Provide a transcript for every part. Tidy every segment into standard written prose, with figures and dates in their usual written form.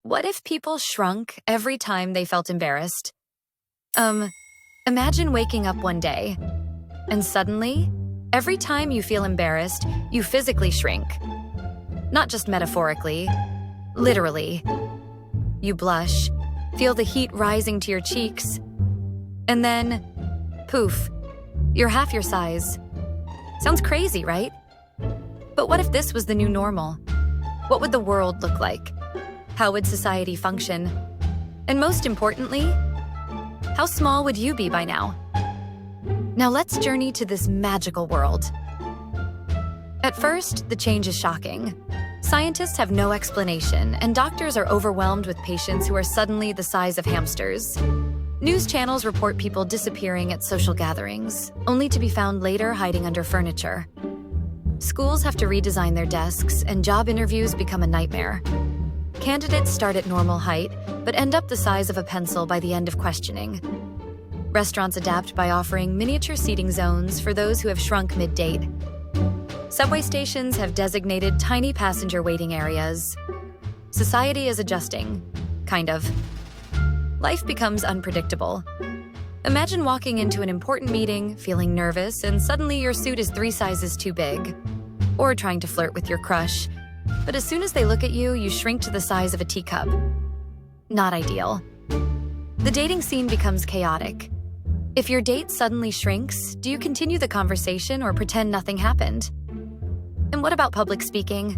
What if people shrunk every time they felt embarrassed? Um, Imagine waking up one day, and suddenly, every time you feel embarrassed, you physically shrink. Not just metaphorically, literally. You blush, feel the heat rising to your cheeks, and then, poof, you're half your size. Sounds crazy, right? But what if this was the new normal? What would the world look like? How would society function? And most importantly, how small would you be by now? Now let's journey to this magical world. At first, the change is shocking. Scientists have no explanation, and doctors are overwhelmed with patients who are suddenly the size of hamsters. News channels report people disappearing at social gatherings, only to be found later hiding under furniture. Schools have to redesign their desks, and job interviews become a nightmare. Candidates start at normal height, but end up the size of a pencil by the end of questioning. Restaurants adapt by offering miniature seating zones for those who have shrunk mid-date. Subway stations have designated tiny passenger waiting areas. Society is adjusting, kind of. Life becomes unpredictable. Imagine walking into an important meeting, feeling nervous, and suddenly your suit is 3 sizes too big. Or trying to flirt with your crush. But as soon as they look at you, you shrink to the size of a teacup. Not ideal. The dating scene becomes chaotic. If your date suddenly shrinks, do you continue the conversation or pretend nothing happened? And what about public speaking?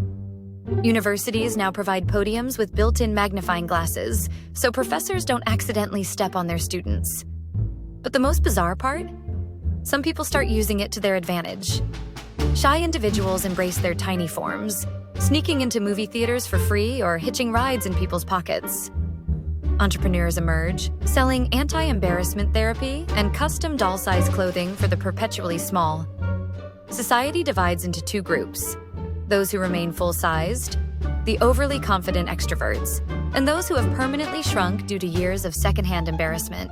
Universities now provide podiums with built-in magnifying glasses, so professors don't accidentally step on their students. But the most bizarre part? Some people start using it to their advantage. Shy individuals embrace their tiny forms, sneaking into movie theaters for free or hitching rides in people's pockets. Entrepreneurs emerge, selling anti-embarrassment therapy and custom doll-sized clothing for the perpetually small. Society divides into 2 groups: those who remain full-sized, the overly confident extroverts, and those who have permanently shrunk due to years of secondhand embarrassment.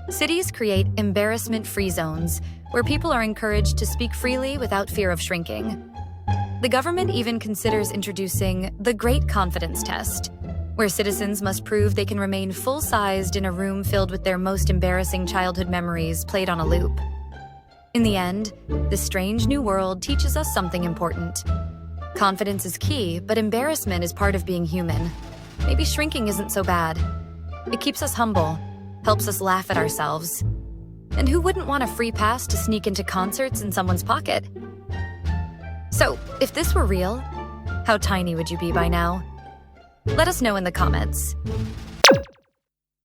Cities create embarrassment-free zones where people are encouraged to speak freely without fear of shrinking. The government even considers introducing the Great Confidence Test, where citizens must prove they can remain full-sized in a room filled with their most embarrassing childhood memories played on a loop. In the end, this strange new world teaches us something important. Confidence is key, but embarrassment is part of being human. Maybe shrinking isn't so bad. It keeps us humble, helps us laugh at ourselves. And who wouldn't want a free pass to sneak into concerts in someone's pocket? So, if this were real, how tiny would you be by now? Let us know in the comments.